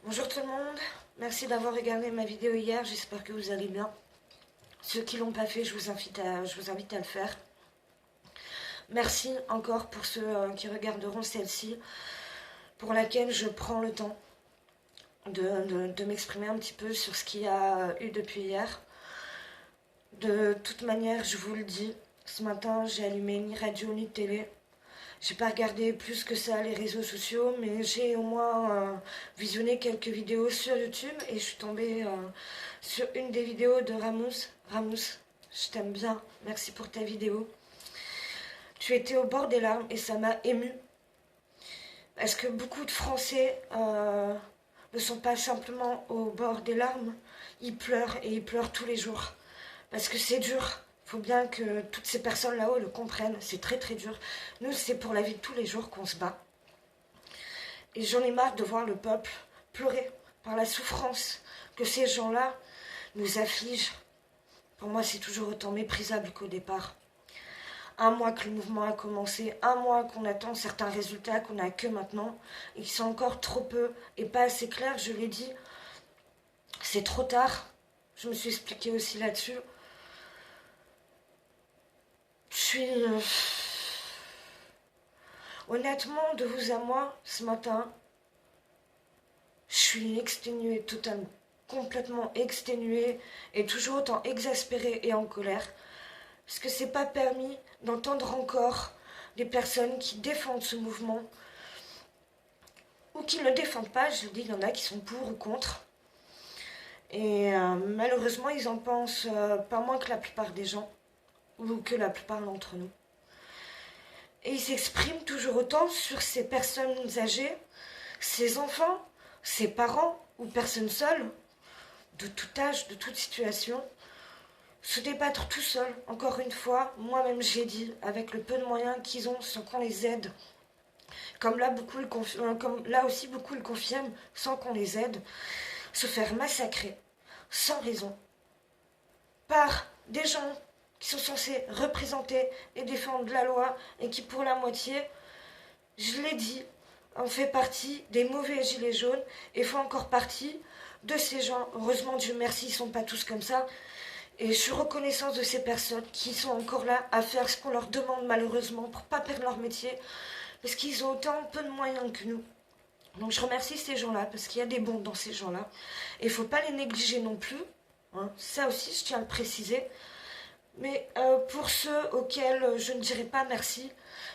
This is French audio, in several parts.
Bonjour tout le monde, merci d'avoir regardé ma vidéo hier, j'espère que vous allez bien. Ceux qui ne l'ont pas fait, je vous invite à le faire. Merci encore pour ceux qui regarderont celle-ci, pour laquelle je prends le temps de m'exprimer un petit peu sur ce qu'il y a eu depuis hier. De toute manière, je vous le dis, ce matin, j'ai allumé ni radio ni télé. J'ai pas regardé plus que ça les réseaux sociaux, mais j'ai au moins visionné quelques vidéos sur YouTube et je suis tombée sur une des vidéos de Ramous. Ramous, je t'aime bien, merci pour ta vidéo. Tu étais au bord des larmes et ça m'a émue. Parce que beaucoup de Français ne sont pas simplement au bord des larmes, ils pleurent et ils pleurent tous les jours. Parce que c'est dur. Il faut bien que toutes ces personnes là-haut le comprennent. C'est très très dur. Nous, c'est pour la vie de tous les jours qu'on se bat. Et j'en ai marre de voir le peuple pleurer par la souffrance que ces gens-là nous affligent. Pour moi, c'est toujours autant méprisable qu'au départ. Un mois que le mouvement a commencé, un mois qu'on attend certains résultats qu'on n'a que maintenant, et qui sont encore trop peu et pas assez clairs, je l'ai dit. C'est trop tard. Je me suis expliquée aussi là-dessus. Je suis... Honnêtement, de vous à moi, ce matin, je suis exténuée totalement. Complètement exténuée et toujours autant exaspérée et en colère. Parce que c'est pas permis d'entendre encore des personnes qui défendent ce mouvement ou qui ne le défendent pas. Je le dis, il y en a qui sont pour ou contre. Et malheureusement, ils en pensent pas moins que la plupart des gens ou que la plupart d'entre nous. Et ils s'expriment toujours autant sur ces personnes âgées, ces enfants, ces parents ou personnes seules, de tout âge, de toute situation, se débattre tout seuls. Encore une fois, moi-même j'ai dit, avec le peu de moyens qu'ils ont sans qu'on les aide, comme là aussi beaucoup le confirment, sans qu'on les aide, se faire massacrer, sans raison, par des gens qui sont censés représenter et défendre la loi et qui pour la moitié, je l'ai dit, en fait partie des mauvais gilets jaunes et font encore partie de ces gens. Heureusement, Dieu merci, ils ne sont pas tous comme ça. Et je suis reconnaissante de ces personnes qui sont encore là à faire ce qu'on leur demande malheureusement pour ne pas perdre leur métier parce qu'ils ont autant peu de moyens que nous. Donc je remercie ces gens-là parce qu'il y a des bons dans ces gens-là. Et il ne faut pas les négliger non plus. Hein. Ça aussi, je tiens à le préciser. Mais pour ceux auxquels je ne dirai pas merci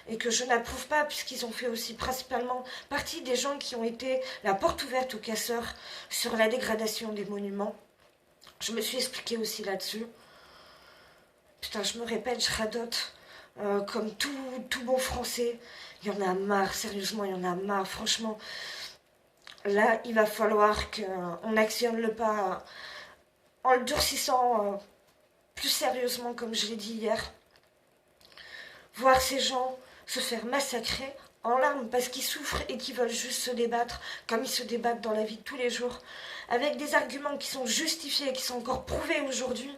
et que je n'approuve pas puisqu'ils ont fait aussi principalement partie des gens qui ont été la porte ouverte aux casseurs sur la dégradation des monuments, je me suis expliquée aussi là-dessus. Putain, je me répète, je radote comme tout bon français. Il y en a marre, sérieusement, il y en a marre, franchement. Là, il va falloir qu'on actionne le pas en le durcissant plus sérieusement, comme je l'ai dit hier. Voir ces gens se faire massacrer en larmes parce qu'ils souffrent et qu'ils veulent juste se débattre comme ils se débattent dans la vie de tous les jours, avec des arguments qui sont justifiés et qui sont encore prouvés aujourd'hui.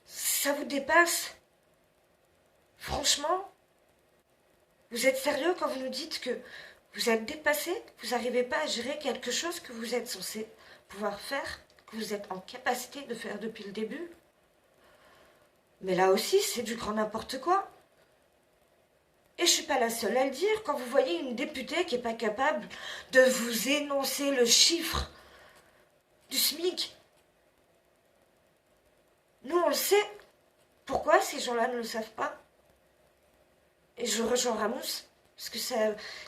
Ça vous dépasse? Franchement, vous êtes sérieux quand vous nous dites que vous êtes dépassé, que vous n'arrivez pas à gérer quelque chose que vous êtes censé pouvoir faire, que vous êtes en capacité de faire depuis le début? Mais là aussi, c'est du grand n'importe quoi. Et je suis pas la seule à le dire. Quand vous voyez une députée qui n'est pas capable de vous énoncer le chiffre du SMIC, nous on le sait. Pourquoi ces gens-là ne le savent pas? Et je rejoins Ramous, parce que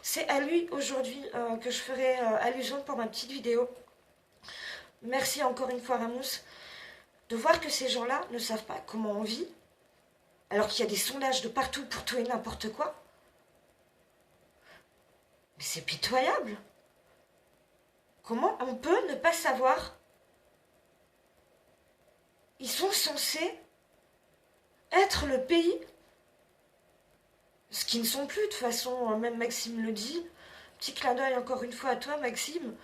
c'est à lui aujourd'hui que je ferai allusion pour ma petite vidéo. Merci encore une fois Ramous, de voir que ces gens-là ne savent pas comment on vit, alors qu'il y a des sondages de partout pour tout et n'importe quoi. Mais c'est pitoyable. Comment on peut ne pas savoir? Ils sont censés être le pays, ce qu'ils ne sont plus de toute façon, même Maxime le dit. Petit clin d'œil encore une fois à toi Maxime.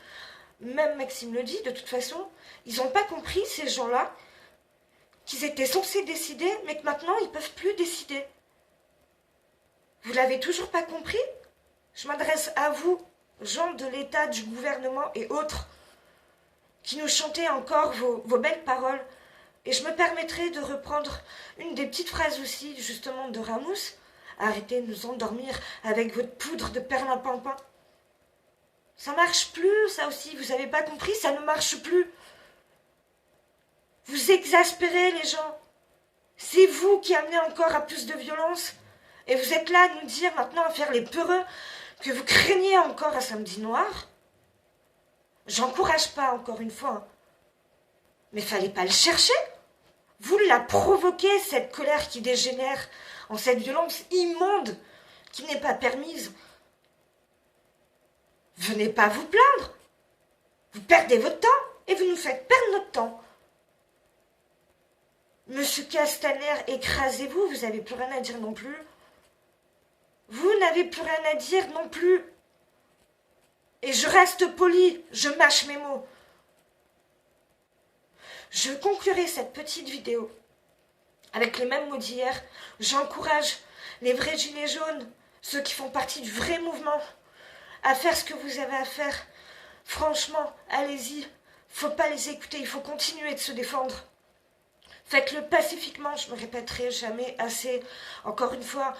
Même Maxime le dit, de toute façon, ils n'ont pas compris ces gens-là qu'ils étaient censés décider, mais que maintenant ils ne peuvent plus décider. Vous l'avez toujours pas compris? Je m'adresse à vous, gens de l'État, du gouvernement et autres, qui nous chantaient encore vos belles paroles. Et je me permettrai de reprendre une des petites phrases aussi, justement, de Ramous. Arrêtez de nous endormir avec votre poudre de perlimpinpin. Ça marche plus, ça aussi, vous avez pas compris, ça ne marche plus. Vous exaspérez les gens. C'est vous qui amenez encore à plus de violence. Et vous êtes là à nous dire maintenant, à faire les peureux, que vous craignez encore un samedi noir. J'encourage pas, encore une fois. Hein. Mais fallait pas le chercher. Vous la provoquez, cette colère qui dégénère en cette violence immonde qui n'est pas permise. Venez pas vous plaindre. Vous perdez votre temps et vous nous faites perdre notre temps. Monsieur Castaner, écrasez-vous, vous n'avez plus rien à dire non plus. Vous n'avez plus rien à dire non plus. Et je reste poli, je mâche mes mots. Je conclurai cette petite vidéo avec les mêmes mots d'hier. J'encourage les vrais gilets jaunes, ceux qui font partie du vrai mouvement, à faire ce que vous avez à faire. Franchement, allez-y. Faut pas les écouter, il faut continuer de se défendre. Faites-le pacifiquement, je me répéterai jamais assez. Encore une fois,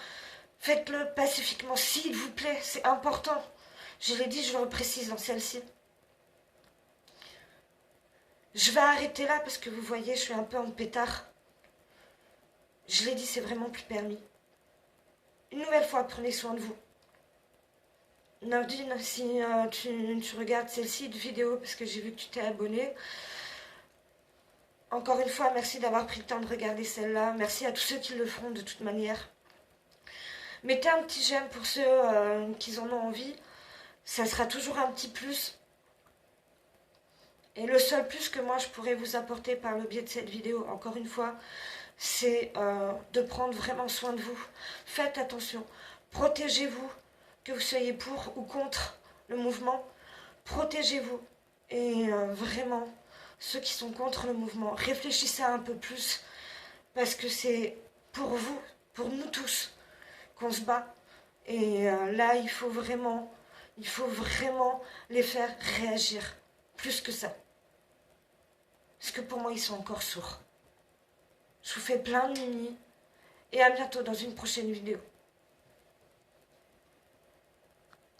faites-le pacifiquement, s'il vous plaît, c'est important. Je l'ai dit, je le reprécise dans celle-ci. Je vais arrêter là parce que vous voyez, je suis un peu en pétard. Je l'ai dit, c'est vraiment plus permis. Une nouvelle fois, prenez soin de vous. Nordine, si tu regardes celle-ci de vidéo parce que j'ai vu que tu t'es abonné. Encore une fois, merci d'avoir pris le temps de regarder celle-là. Merci à tous ceux qui le feront de toute manière. Mettez un petit j'aime pour ceux qui en ont envie. Ça sera toujours un petit plus. Et le seul plus que moi je pourrais vous apporter par le biais de cette vidéo, encore une fois, c'est de prendre vraiment soin de vous. Faites attention. Protégez-vous, que vous soyez pour ou contre le mouvement. Protégez-vous. Et vraiment, ceux qui sont contre le mouvement, réfléchissez un peu plus. Parce que c'est pour vous, pour nous tous, qu'on se bat. Et là, il faut vraiment les faire réagir. Plus que ça. Parce que pour moi, ils sont encore sourds. Je vous fais plein de mini. Et à bientôt dans une prochaine vidéo.